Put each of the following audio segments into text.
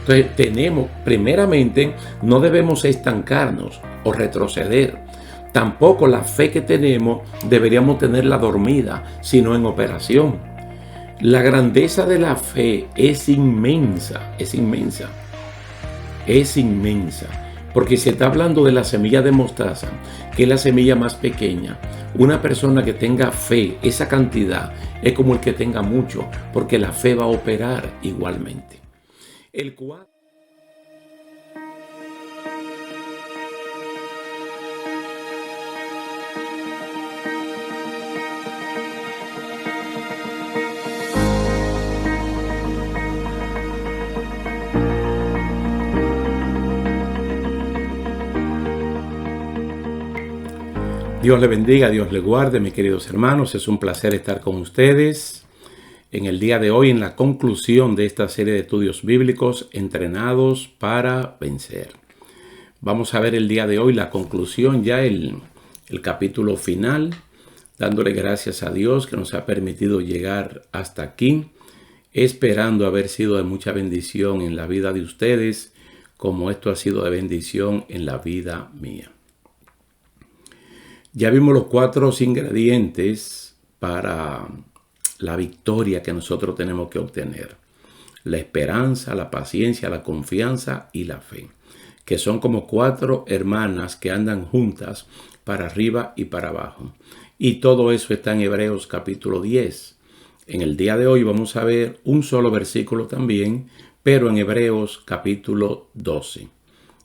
Entonces primeramente, no debemos estancarnos o retroceder. Tampoco la fe que tenemos deberíamos tenerla dormida, sino en operación. La grandeza de la fe es inmensa, porque se está hablando de la semilla de mostaza, que es la semilla más pequeña. Una persona que tenga fe, esa cantidad, es como el que tenga mucho, porque la fe va a operar igualmente. El cual Dios le bendiga, Dios le guarde, mis queridos hermanos. Es un placer estar con ustedes en el día de hoy en la conclusión de esta serie de estudios bíblicos entrenados para vencer. Vamos a ver el día de hoy la conclusión, ya el capítulo final, dándole gracias a Dios que nos ha permitido llegar hasta aquí, esperando haber sido de mucha bendición en la vida de ustedes, como esto ha sido de bendición en la vida mía. Ya vimos los 4 ingredientes para la victoria que nosotros tenemos que obtener. La esperanza, la paciencia, la confianza y la fe. Que son como 4 hermanas que andan juntas para arriba y para abajo. Y todo eso está en Hebreos capítulo 10. En el día de hoy vamos a ver un solo versículo también, pero en Hebreos capítulo 12.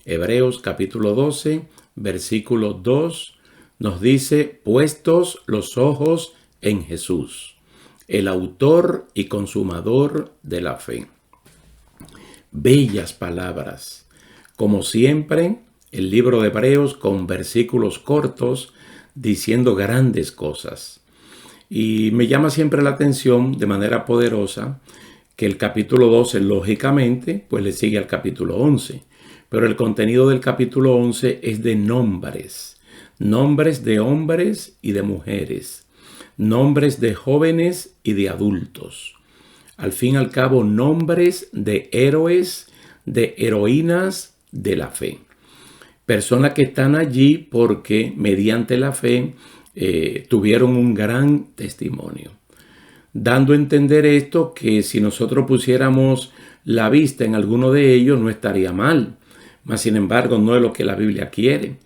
Hebreos capítulo 12, versículo 2. Nos dice, puestos los ojos en Jesús, el autor y consumador de la fe. Bellas palabras. Como siempre, el libro de Hebreos con versículos cortos diciendo grandes cosas. Y me llama siempre la atención de manera poderosa que el capítulo 12, lógicamente, pues le sigue al capítulo 11. Pero el contenido del capítulo 11 es de nombres. Nombres de hombres y de mujeres, nombres de jóvenes y de adultos. Al fin y al cabo, nombres de héroes, de heroínas de la fe. Personas que están allí porque mediante la fe tuvieron un gran testimonio. Dando a entender esto que si nosotros pusiéramos la vista en alguno de ellos no estaría mal. Mas sin embargo no es lo que la Biblia quiere.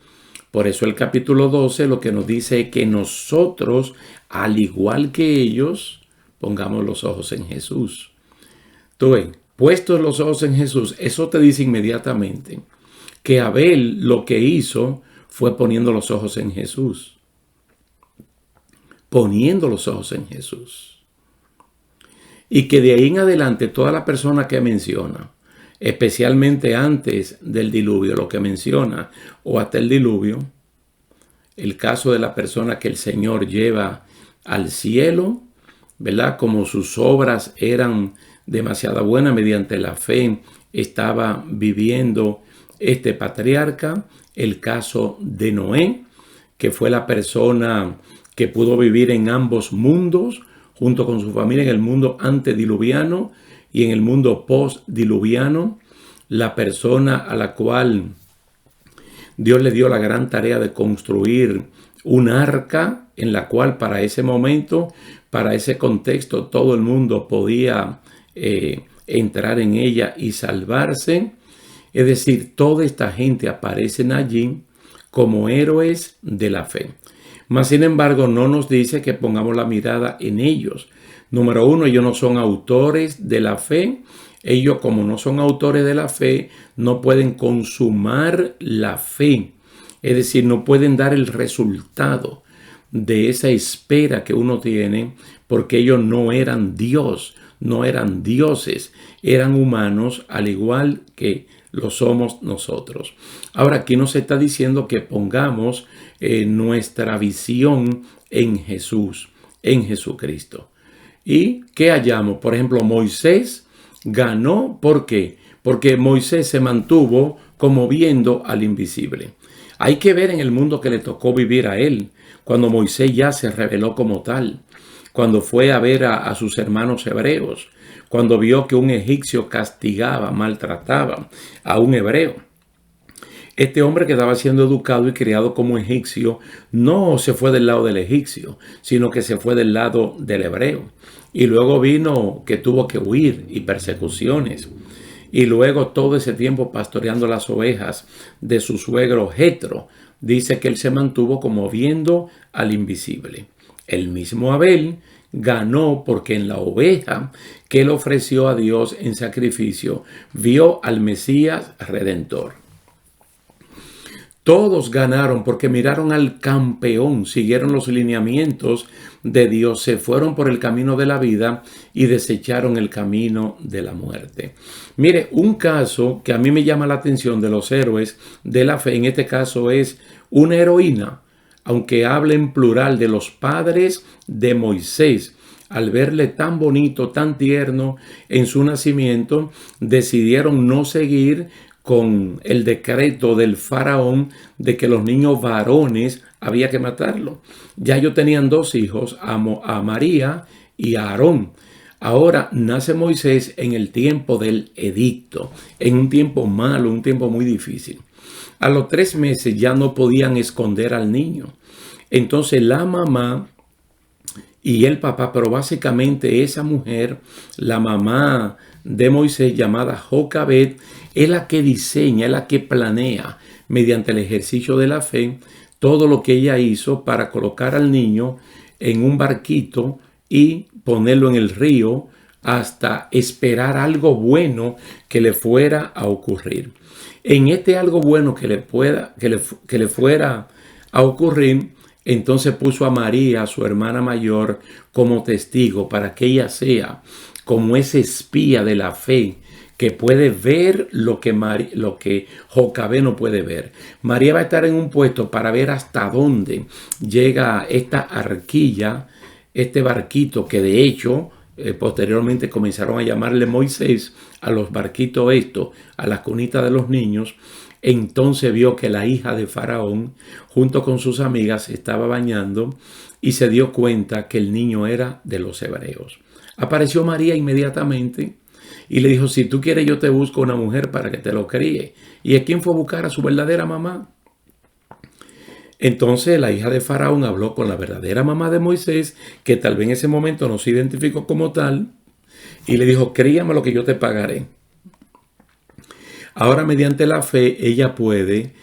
Por eso el capítulo 12 lo que nos dice es que nosotros, al igual que ellos, pongamos los ojos en Jesús. Tú ves, puestos los ojos en Jesús, eso te dice inmediatamente que Abel lo que hizo fue poniendo los ojos en Jesús. Poniendo los ojos en Jesús. Y que de ahí en adelante toda la persona que menciona, especialmente antes del diluvio, lo que menciona, o hasta el diluvio, el caso de la persona que el Señor lleva al cielo, ¿verdad? Como sus obras eran demasiado buenas, mediante la fe estaba viviendo este patriarca. El caso de Noé, que fue la persona que pudo vivir en ambos mundos, junto con su familia en el mundo antediluviano y en el mundo postdiluviano, la persona a la cual Dios le dio la gran tarea de construir un arca en la cual para ese momento, para ese contexto, todo el mundo podía entrar en ella y salvarse. Es decir, toda esta gente aparecen allí como héroes de la fe. Mas, sin embargo, no nos dice que pongamos la mirada en ellos. Número 1, ellos no son autores de la fe. Ellos, como no son autores de la fe, no pueden consumar la fe. Es decir, no pueden dar el resultado de esa espera que uno tiene, porque ellos no eran Dios, no eran dioses, eran humanos al igual que lo somos nosotros. Ahora, aquí nos está diciendo que pongamos nuestra visión en Jesús, en Jesucristo. ¿Y qué hallamos? Por ejemplo, Moisés ganó, ¿por qué? Porque Moisés se mantuvo como viendo al invisible. Hay que ver en el mundo que le tocó vivir a él, cuando Moisés ya se reveló como tal, cuando fue a ver a sus hermanos hebreos, cuando vio que un egipcio castigaba, maltrataba a un hebreo. Este hombre que estaba siendo educado y criado como egipcio no se fue del lado del egipcio, sino que se fue del lado del hebreo. Y luego vino que tuvo que huir y persecuciones. Y luego todo ese tiempo pastoreando las ovejas de su suegro Jetro, dice que él se mantuvo como viendo al invisible. El mismo Abel ganó porque en la oveja que él ofreció a Dios en sacrificio vio al Mesías Redentor. Todos ganaron porque miraron al campeón, siguieron los lineamientos de Dios, se fueron por el camino de la vida y desecharon el camino de la muerte. Mire, un caso que a mí me llama la atención de los héroes de la fe, en este caso es una heroína, aunque hable en plural de los padres de Moisés. Al verle tan bonito, tan tierno en su nacimiento, decidieron no seguir con el decreto del faraón de que los niños varones había que matarlos. Ya ellos tenían dos hijos, a María y a Aarón. Ahora nace Moisés en el tiempo del edicto, en un tiempo malo, un tiempo muy difícil. A los 3 meses ya no podían esconder al niño. Entonces la mamá y el papá, pero básicamente esa mujer, la mamá de Moisés llamada Jocabed, es la que diseña, es la que planea mediante el ejercicio de la fe todo lo que ella hizo para colocar al niño en un barquito y ponerlo en el río hasta esperar algo bueno que le fuera a ocurrir. En este algo bueno que le fuera a ocurrir, entonces puso a María, su hermana mayor, como testigo para que ella sea como ese espía de la fe que puede ver lo que Jocabed no puede ver. María va a estar en un puesto para ver hasta dónde llega esta arquilla, este barquito que de hecho posteriormente comenzaron a llamarle Moisés a los barquitos estos, a las cunitas de los niños. Entonces vio que la hija de Faraón, junto con sus amigas, se estaba bañando y se dio cuenta que el niño era de los hebreos. Apareció María inmediatamente y le dijo, si tú quieres yo te busco una mujer para que te lo críe. ¿Y a quién fue a buscar? A su verdadera mamá. Entonces la hija de Faraón habló con la verdadera mamá de Moisés, que tal vez en ese momento no se identificó como tal, y le dijo, críame lo que yo te pagaré. Ahora mediante la fe ella puede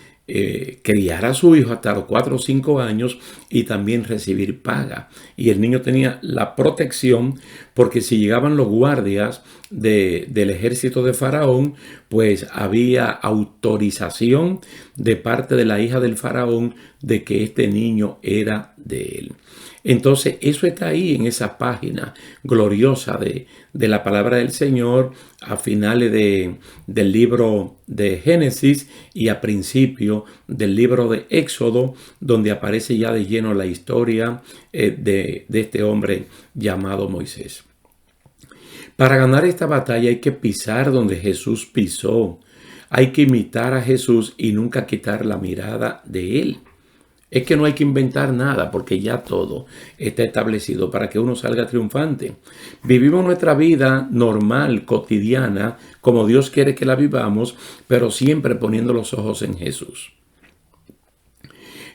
criar a su hijo hasta los 4 o 5 años y también recibir paga. Y el niño tenía la protección porque si llegaban los guardias del ejército de Faraón, pues había autorización de parte de la hija del Faraón de que este niño era de él. Entonces eso está ahí en esa página gloriosa de la palabra del Señor a finales del libro de Génesis y a principio del libro de Éxodo, donde aparece ya de lleno la historia de este hombre llamado Moisés. Para ganar esta batalla hay que pisar donde Jesús pisó. Hay que imitar a Jesús y nunca quitar la mirada de él. Es que no hay que inventar nada porque ya todo está establecido para que uno salga triunfante. Vivimos nuestra vida normal, cotidiana, como Dios quiere que la vivamos, pero siempre poniendo los ojos en Jesús.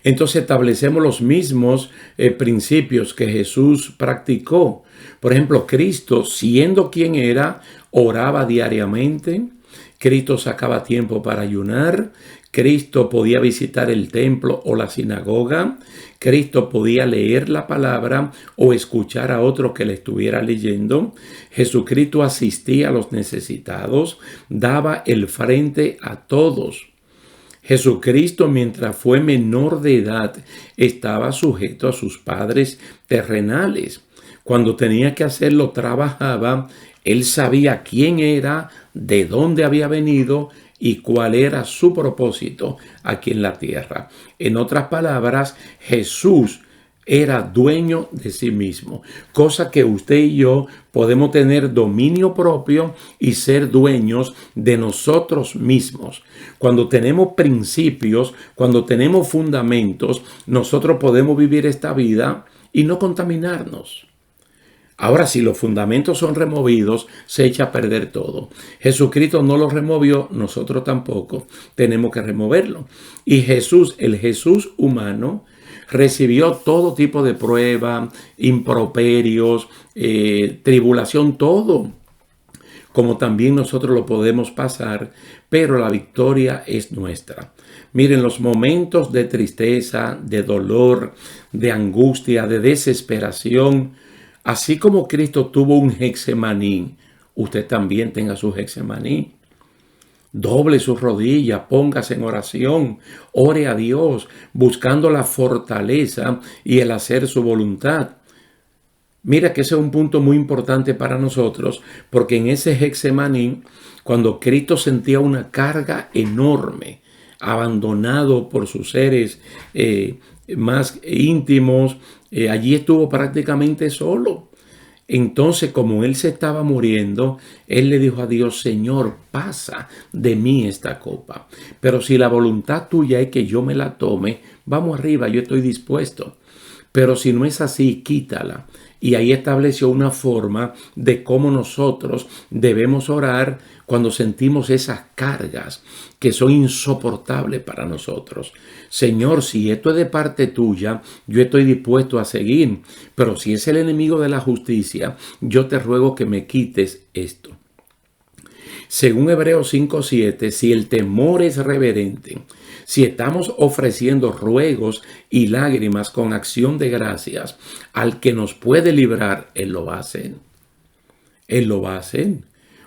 Entonces establecemos los mismos principios que Jesús practicó. Por ejemplo, Cristo, siendo quien era, oraba diariamente. Cristo sacaba tiempo para ayunar. Cristo podía visitar el templo o la sinagoga. Cristo podía leer la palabra o escuchar a otro que le estuviera leyendo. Jesucristo asistía a los necesitados, daba el frente a todos. Jesucristo, mientras fue menor de edad, estaba sujeto a sus padres terrenales. Cuando tenía que hacerlo, trabajaba. Él sabía quién era, de dónde había venido y cuál era su propósito aquí en la tierra. En otras palabras, Jesús era dueño de sí mismo, cosa que usted y yo podemos tener dominio propio y ser dueños de nosotros mismos. Cuando tenemos principios, cuando tenemos fundamentos, nosotros podemos vivir esta vida y no contaminarnos. Ahora, si los fundamentos son removidos, se echa a perder todo. Jesucristo no lo removió, nosotros tampoco. Tenemos que removerlo. Y Jesús, el Jesús humano, recibió todo tipo de pruebas, improperios, tribulación, todo. Como también nosotros lo podemos pasar, pero la victoria es nuestra. Miren, los momentos de tristeza, de dolor, de angustia, de desesperación, así como Cristo tuvo un Getsemaní, usted también tenga su Getsemaní. Doble sus rodillas, póngase en oración, ore a Dios, buscando la fortaleza y el hacer su voluntad. Mira que ese es un punto muy importante para nosotros, porque en ese Getsemaní, cuando Cristo sentía una carga enorme, abandonado por sus seres más íntimos, allí estuvo prácticamente solo. Entonces, como él se estaba muriendo, él le dijo a Dios: Señor, pasa de mí esta copa. Pero si la voluntad tuya es que yo me la tome, vamos arriba, yo estoy dispuesto. Pero si no es así, quítala. Y ahí estableció una forma de cómo nosotros debemos orar cuando sentimos esas cargas que son insoportables para nosotros. Señor, si esto es de parte tuya, yo estoy dispuesto a seguir. Pero si es el enemigo de la justicia, yo te ruego que me quites esto. Según Hebreos 5:7, si el temor es reverente, si estamos ofreciendo ruegos y lágrimas con acción de gracias al que nos puede librar, Él lo va a hacer. Él lo va a hacer.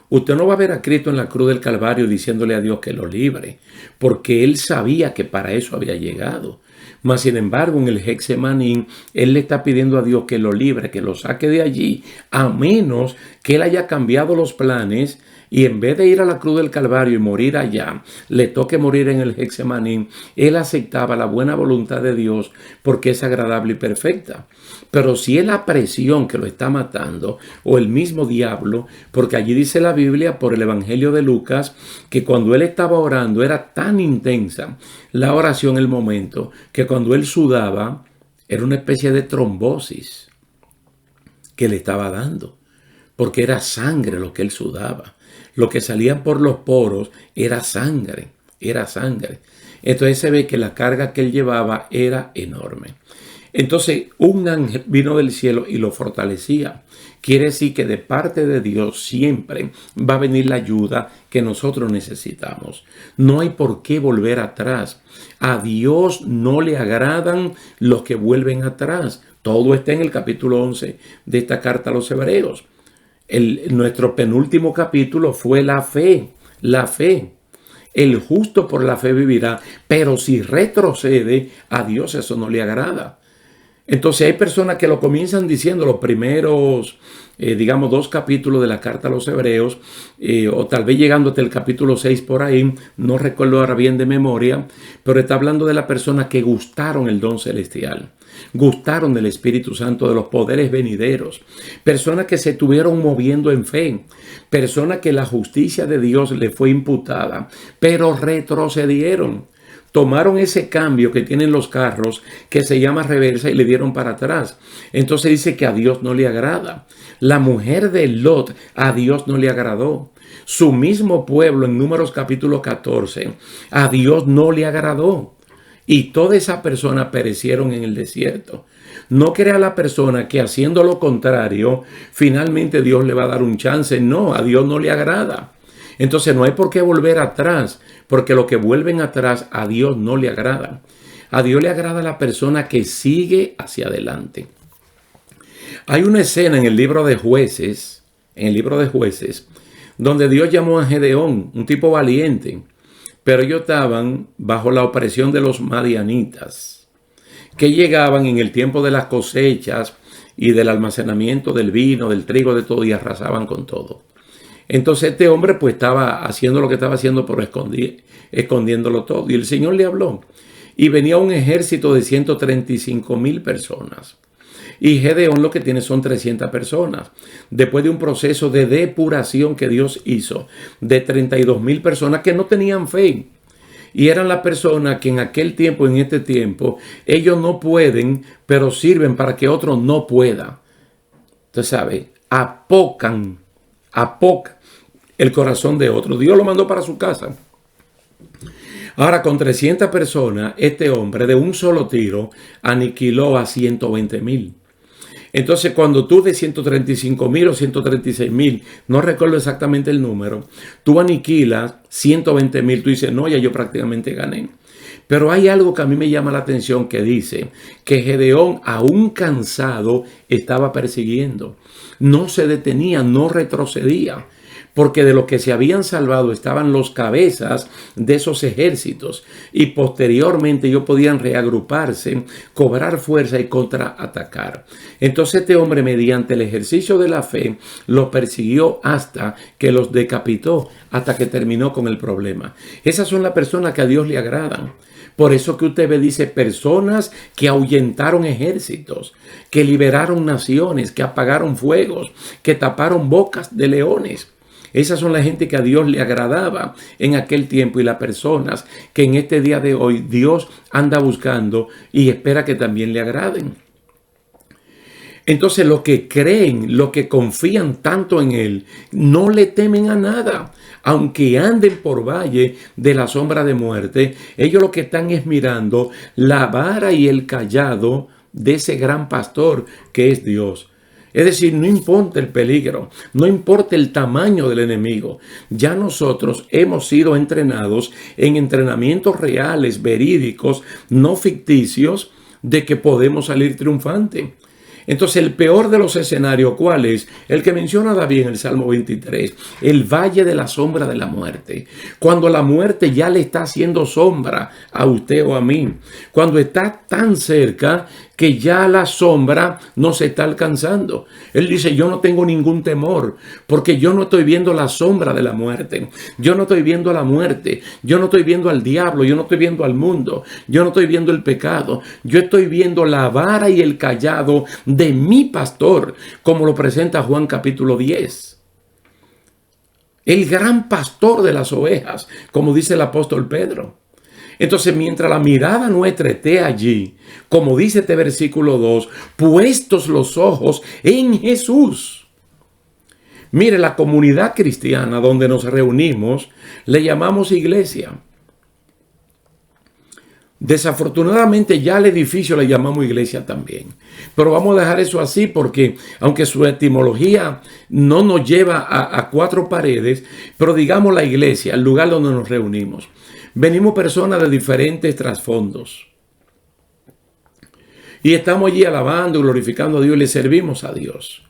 Usted no va a ver a Cristo en la cruz del Calvario diciéndole a Dios que lo libre, porque Él sabía que para eso había llegado. Mas, sin embargo, en el Getsemaní, Él le está pidiendo a Dios que lo libre, que lo saque de allí, a menos que Él haya cambiado los planes y en vez de ir a la cruz del Calvario y morir allá, le toque morir en el Getsemaní. Él aceptaba la buena voluntad de Dios porque es agradable y perfecta. Pero si es la presión que lo está matando, o el mismo diablo, porque allí dice la Biblia por el Evangelio de Lucas, que cuando él estaba orando era tan intensa la oración, el momento, que cuando él sudaba, era una especie de trombosis que le estaba dando, porque era sangre lo que él sudaba. Lo que salía por los poros era sangre, era sangre. Entonces se ve que la carga que él llevaba era enorme. Entonces un ángel vino del cielo y lo fortalecía. Quiere decir que de parte de Dios siempre va a venir la ayuda que nosotros necesitamos. No hay por qué volver atrás. A Dios no le agradan los que vuelven atrás. Todo está en el capítulo 11 de esta carta a los Hebreos. Nuestro penúltimo capítulo fue la fe, la fe. El justo por la fe vivirá, pero si retrocede, a Dios eso no le agrada. Entonces hay personas que lo comienzan diciendo los primeros, 2 capítulos de la carta a los Hebreos, o tal vez llegando hasta el capítulo 6 por ahí, no recuerdo ahora bien de memoria, pero está hablando de las personas que gustaron el don celestial. Gustaron del Espíritu Santo, de los poderes venideros, personas que se estuvieron moviendo en fe, personas que la justicia de Dios le fue imputada, pero retrocedieron. Tomaron ese cambio que tienen los carros, que se llama reversa, y le dieron para atrás. Entonces dice que a Dios no le agrada. La mujer de Lot, a Dios no le agradó. Su mismo pueblo, en Números capítulo 14, a Dios no le agradó. Y todas esas personas perecieron en el desierto. No crea la persona que haciendo lo contrario, finalmente Dios le va a dar un chance. No, a Dios no le agrada. Entonces no hay por qué volver atrás, porque lo que vuelven atrás a Dios no le agrada. A Dios le agrada la persona que sigue hacia adelante. Hay una escena en el libro de Jueces, donde Dios llamó a Gedeón, un tipo valiente, pero ellos estaban bajo la opresión de los madianitas, que llegaban en el tiempo de las cosechas y del almacenamiento del vino, del trigo, de todo, y arrasaban con todo. Entonces este hombre pues estaba haciendo lo que estaba haciendo, pero escondiéndolo todo. Y el Señor le habló. Y venía un ejército de 135,000 personas. Y Gedeón lo que tiene son 300 personas. Después de un proceso de depuración que Dios hizo de 32,000 personas que no tenían fe. Y eran las personas que en aquel tiempo, en este tiempo, ellos no pueden, pero sirven para que otro no pueda. usted sabe, apocan el corazón de otro. Dios lo mandó para su casa. Ahora, con 300 personas, este hombre de un solo tiro aniquiló a 120,000. Entonces, cuando tú de 135,000 o 136,000, no recuerdo exactamente el número, tú aniquilas 120,000, tú dices, no, ya yo prácticamente gané. Pero hay algo que a mí me llama la atención que dice que Gedeón, aún cansado, estaba persiguiendo. No se detenía, no retrocedía. Porque de los que se habían salvado estaban los cabezas de esos ejércitos y posteriormente ellos podían reagruparse, cobrar fuerza y contraatacar. Entonces este hombre, mediante el ejercicio de la fe, los persiguió hasta que los decapitó, hasta que terminó con el problema. Esas son las personas que a Dios le agradan. Por eso que usted ve, dice, personas que ahuyentaron ejércitos, que liberaron naciones, que apagaron fuegos, que taparon bocas de leones. Esas son la gente que a Dios le agradaba en aquel tiempo y las personas que en este día de hoy Dios anda buscando y espera que también le agraden. Entonces los que creen, los que confían tanto en Él, no le temen a nada. Aunque anden por valle de la sombra de muerte, ellos lo que están es mirando la vara y el cayado de ese gran pastor que es Dios. Es decir, no importa el peligro, no importa el tamaño del enemigo. Ya nosotros hemos sido entrenados en entrenamientos reales, verídicos, no ficticios, de que podemos salir triunfantes. Entonces, el peor de los escenarios, ¿cuál es? El que menciona David en el Salmo 23, el valle de la sombra de la muerte. Cuando la muerte ya le está haciendo sombra a usted o a mí. Cuando está tan cerca que ya la sombra no se está alcanzando. Él dice, yo no tengo ningún temor, porque yo no estoy viendo la sombra de la muerte. Yo no estoy viendo la muerte. Yo no estoy viendo al diablo. Yo no estoy viendo al mundo. Yo no estoy viendo el pecado. Yo estoy viendo la vara y el cayado de mi pastor, como lo presenta Juan capítulo 10. El gran pastor de las ovejas, como dice el apóstol Pedro. Entonces, mientras la mirada nuestra esté allí, como dice este versículo 2, puestos los ojos en Jesús. Mire, la comunidad cristiana donde nos reunimos, le llamamos iglesia. Desafortunadamente ya al edificio le llamamos iglesia también. Pero vamos a dejar eso así porque, aunque su etimología no nos lleva a cuatro paredes, pero digamos la iglesia, el lugar donde nos reunimos. Venimos personas de diferentes trasfondos. Y estamos allí alabando, glorificando a Dios y le servimos a Dios.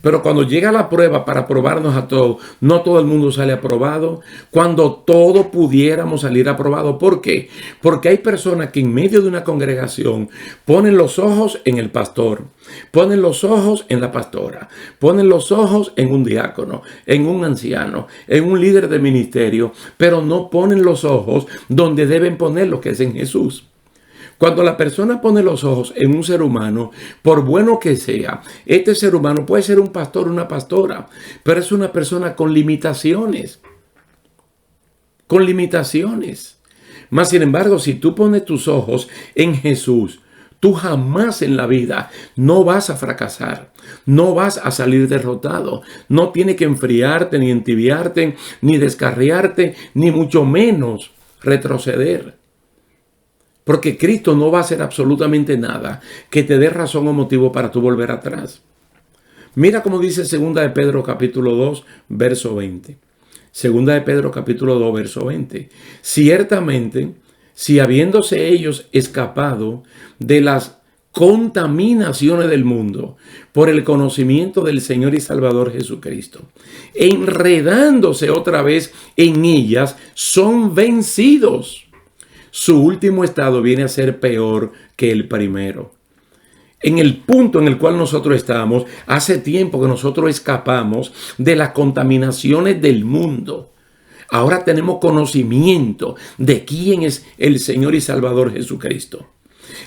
Pero cuando llega la prueba para probarnos a todos, no todo el mundo sale aprobado. Cuando todos pudiéramos salir aprobados. ¿Por qué? Porque hay personas que en medio de una congregación ponen los ojos en el pastor, ponen los ojos en la pastora, ponen los ojos en un diácono, en un anciano, en un líder de ministerio, pero no ponen los ojos donde deben ponerlos, que es en Jesús. Cuando la persona pone los ojos en un ser humano, por bueno que sea, este ser humano puede ser un pastor o una pastora, pero es una persona con limitaciones. Con limitaciones. Mas, sin embargo, si tú pones tus ojos en Jesús, tú jamás en la vida no vas a fracasar, no vas a salir derrotado, no tienes que enfriarte, ni entibiarte, ni descarriarte, ni mucho menos retroceder. Porque Cristo no va a hacer absolutamente nada que te dé razón o motivo para tú volver atrás. Mira cómo dice 2 de Pedro capítulo 2, verso 20. 2 de Pedro capítulo 2, verso 20. Ciertamente, si habiéndose ellos escapado de las contaminaciones del mundo por el conocimiento del Señor y Salvador Jesucristo, enredándose otra vez en ellas, son vencidos. Su último estado viene a ser peor que el primero. En el punto en el cual nosotros estamos, hace tiempo que nosotros escapamos de las contaminaciones del mundo. Ahora tenemos conocimiento de quién es el Señor y Salvador Jesucristo.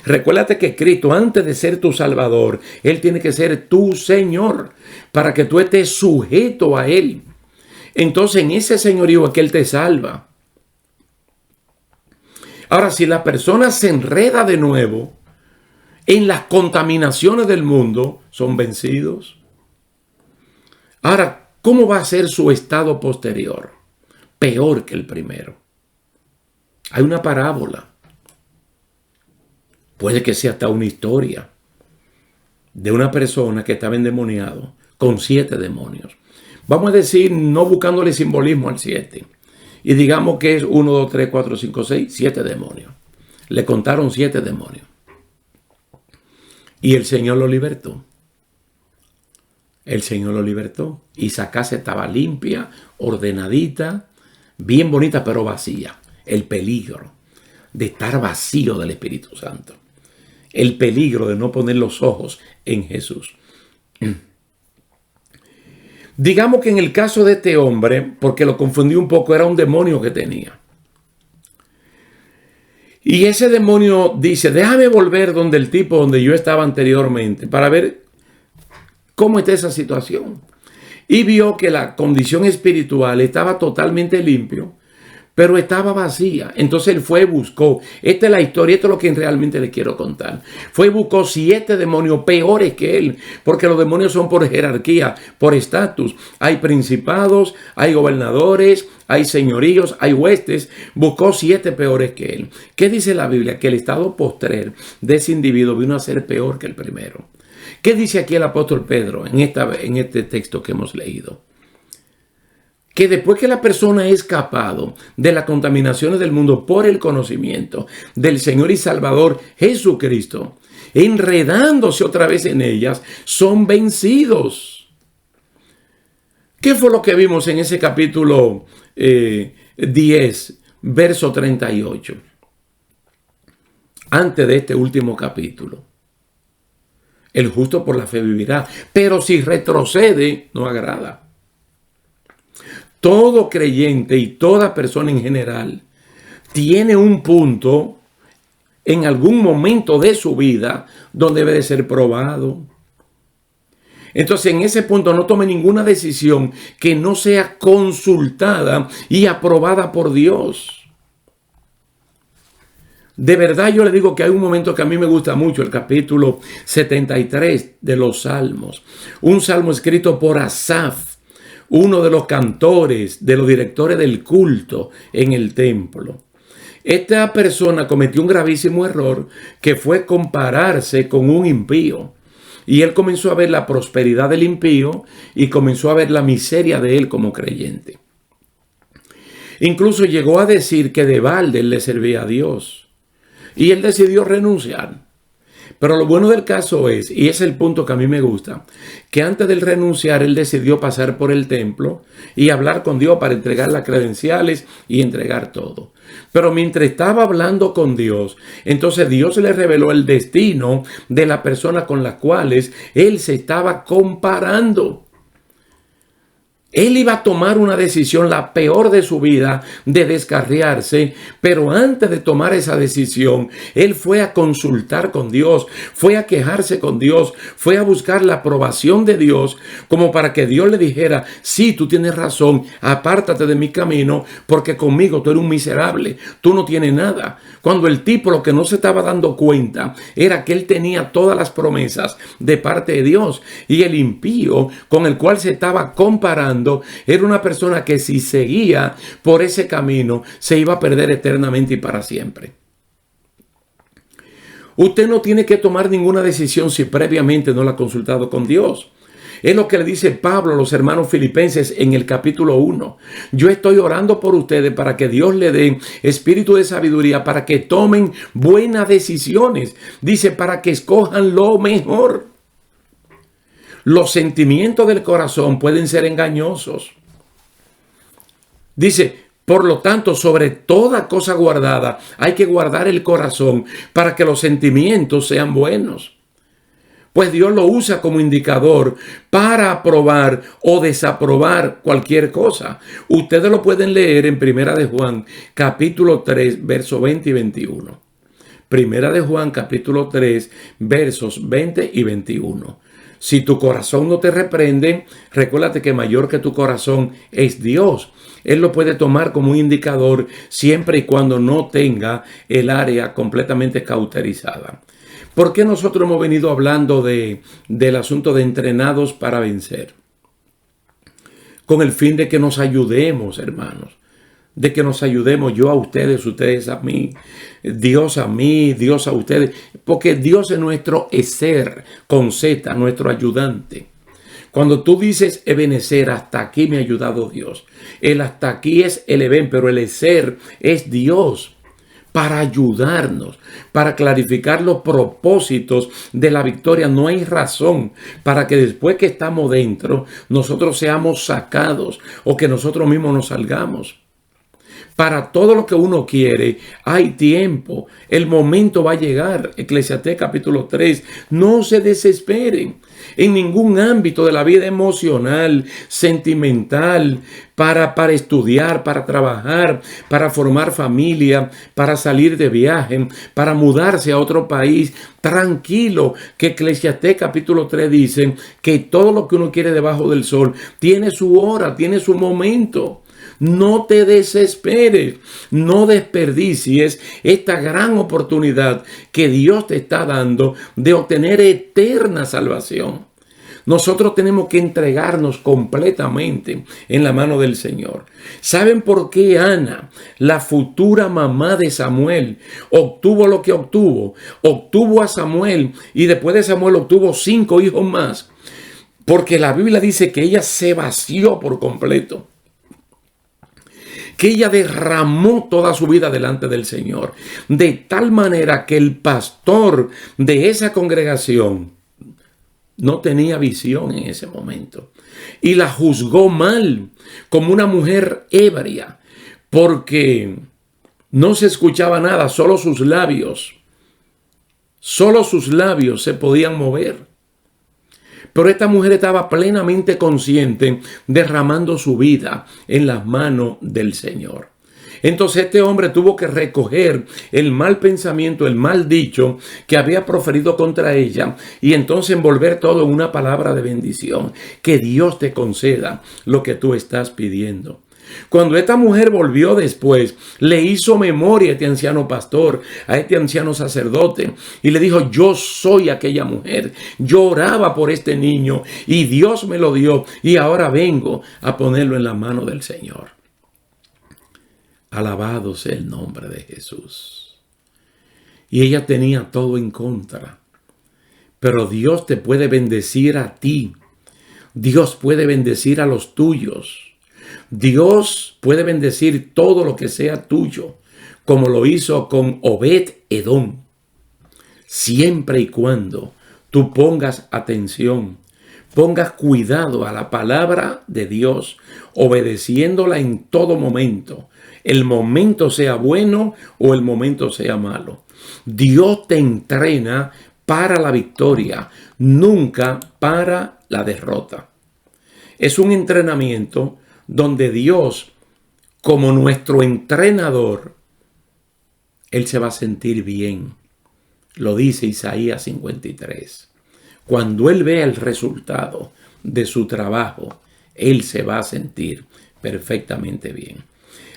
Recuérdate que Cristo, antes de ser tu Salvador, Él tiene que ser tu Señor, para que tú estés sujeto a Él. Entonces, en ese señorío es que Él te salva. Ahora, si la persona se enreda de nuevo en las contaminaciones del mundo, son vencidos. Ahora, ¿cómo va a ser su estado posterior? Peor que el primero. Hay una parábola. Puede que sea hasta una historia de una persona que estaba endemoniado con 7 demonios. Vamos a decir, no buscándole simbolismo al 7. Y digamos que es 1, 2, 3, 4, 5, 6, 7 demonios. Le contaron 7 demonios. Y el Señor lo libertó. El Señor lo libertó. Y esa casa estaba limpia, ordenadita, bien bonita, pero vacía. El peligro de estar vacío del Espíritu Santo. El peligro de no poner los ojos en Jesús. Digamos que en el caso de este hombre, porque lo confundí un poco, era un demonio que tenía. Y ese demonio dice, déjame volver donde el tipo donde yo estaba anteriormente para ver cómo está esa situación. Y vio que la condición espiritual estaba totalmente limpio, pero estaba vacía. Entonces él fue y buscó. Esta es la historia, esto es lo que realmente le quiero contar. Fue y buscó 7 demonios peores que él, porque los demonios son por jerarquía, por estatus. Hay principados, hay gobernadores, hay señoríos, hay huestes. Este 7 peores que él. ¿Qué dice la Biblia? Que el estado postrer de ese individuo vino a ser peor que el primero. ¿Qué dice aquí el apóstol Pedro en este texto que hemos leído? Que después que la persona ha escapado de las contaminaciones del mundo por el conocimiento del Señor y Salvador Jesucristo, enredándose otra vez en ellas, son vencidos. ¿Qué fue lo que vimos en ese capítulo 10, verso 38? Antes de este último capítulo. El justo por la fe vivirá, pero si retrocede, no agrada. Todo creyente y toda persona en general tiene un punto en algún momento de su vida donde debe de ser probado. Entonces, en ese punto no tome ninguna decisión que no sea consultada y aprobada por Dios. De verdad yo le digo que hay un momento que a mí me gusta mucho, el capítulo 73 de los Salmos. Un salmo escrito por Asaf, uno de los cantores, de los directores del culto en el templo. Esta persona cometió un gravísimo error que fue compararse con un impío. Y él comenzó a ver la prosperidad del impío y comenzó a ver la miseria de él como creyente. Incluso llegó a decir que de balde él le servía a Dios. Y él decidió renunciar. Pero lo bueno del caso es, y es el punto que a mí me gusta, que antes de renunciar, él decidió pasar por el templo y hablar con Dios para entregar las credenciales y entregar todo. Pero mientras estaba hablando con Dios, entonces Dios le reveló el destino de la persona con las cuales él se estaba comparando. Él iba a tomar una decisión, la peor de su vida, de descarriarse, pero antes de tomar esa decisión, él fue a consultar con Dios, fue a quejarse con Dios, fue a buscar la aprobación de Dios, como para que Dios le dijera, sí, tú tienes razón, apártate de mi camino, porque conmigo tú eres un miserable, tú no tienes nada. Cuando el tipo lo que no se estaba dando cuenta era que él tenía todas las promesas de parte de Dios, y el impío con el cual se estaba comparando era una persona que si seguía por ese camino se iba a perder eternamente y para siempre. Usted no tiene que tomar ninguna decisión si previamente no la ha consultado con Dios. Es lo que le dice Pablo a los hermanos filipenses en el capítulo 1. Yo estoy orando por ustedes para que Dios le dé espíritu de sabiduría para que tomen buenas decisiones. Dice, para que escojan lo mejor. Los sentimientos del corazón pueden ser engañosos. Dice, por lo tanto, sobre toda cosa guardada, hay que guardar el corazón para que los sentimientos sean buenos. Pues Dios lo usa como indicador para aprobar o desaprobar cualquier cosa. Ustedes lo pueden leer en Primera de Juan, capítulo 3, versos 20 y 21. Primera de Juan, capítulo 3, versos 20 y 21. Si tu corazón no te reprende, recuérdate que mayor que tu corazón es Dios. Él lo puede tomar como un indicador siempre y cuando no tenga el área completamente cauterizada. ¿Por qué nosotros hemos venido hablando del asunto de entrenados para vencer? con el fin de que nos ayudemos, hermanos. De que nos ayudemos, yo a ustedes, ustedes a mí, Dios a mí, Dios a ustedes. Porque Dios es nuestro ser, con Z, nuestro ayudante. Cuando tú dices Ebenezer, hasta aquí me ha ayudado Dios. El hasta aquí es el Eben, pero el ser es Dios. Para ayudarnos, para clarificar los propósitos de la victoria. No hay razón para que después que estamos dentro, nosotros seamos sacados o que nosotros mismos nos salgamos. Para todo lo que uno quiere, hay tiempo. El momento va a llegar. Eclesiastés capítulo 3. No se desesperen en ningún ámbito de la vida emocional, sentimental, para estudiar, para trabajar, para formar familia, para salir de viaje, para mudarse a otro país. Tranquilo, que Eclesiastés capítulo 3 dice que todo lo que uno quiere debajo del sol tiene su hora, tiene su momento. No te desesperes, no desperdicies esta gran oportunidad que Dios te está dando de obtener eterna salvación. Nosotros tenemos que entregarnos completamente en la mano del Señor. ¿Saben por qué Ana, la futura mamá de Samuel, obtuvo lo que obtuvo? Obtuvo a Samuel y después de Samuel obtuvo 5 hijos más. Porque la Biblia dice que ella se vació por completo. Que ella derramó toda su vida delante del Señor, de tal manera que el pastor de esa congregación no tenía visión en ese momento y la juzgó mal como una mujer ebria, porque no se escuchaba nada, solo sus labios se podían mover. Pero esta mujer estaba plenamente consciente, derramando su vida en las manos del Señor. Entonces este hombre tuvo que recoger el mal pensamiento, el mal dicho que había proferido contra ella y entonces envolver todo en una palabra de bendición. Que Dios te conceda lo que tú estás pidiendo. Cuando esta mujer volvió después, le hizo memoria a este anciano pastor, a este anciano sacerdote, y le dijo: yo soy aquella mujer, yo oraba por este niño y Dios me lo dio y ahora vengo a ponerlo en la mano del Señor. Alabado sea el nombre de Jesús. Y ella tenía todo en contra, pero Dios te puede bendecir a ti, Dios puede bendecir a los tuyos. Dios puede bendecir todo lo que sea tuyo, como lo hizo con Obed-Edom, siempre y cuando tú pongas atención, pongas cuidado a la palabra de Dios, obedeciéndola en todo momento, el momento sea bueno o el momento sea malo. Dios te entrena para la victoria, nunca para la derrota. Es un entrenamiento donde Dios, como nuestro entrenador, Él se va a sentir bien. Lo dice Isaías 53. Cuando Él vea el resultado de su trabajo, Él se va a sentir perfectamente bien.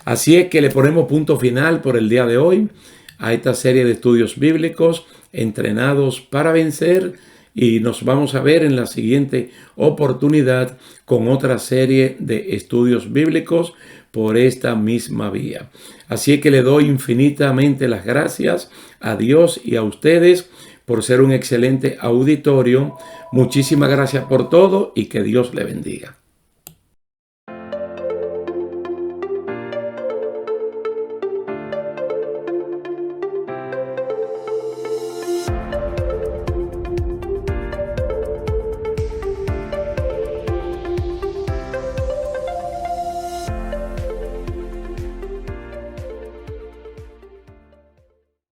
Así es que le ponemos punto final por el día de hoy a esta serie de estudios bíblicos, entrenados para vencer. Y nos vamos a ver en la siguiente oportunidad con otra serie de estudios bíblicos por esta misma vía. Así que le doy infinitamente las gracias a Dios y a ustedes por ser un excelente auditorio. Muchísimas gracias por todo y que Dios le bendiga.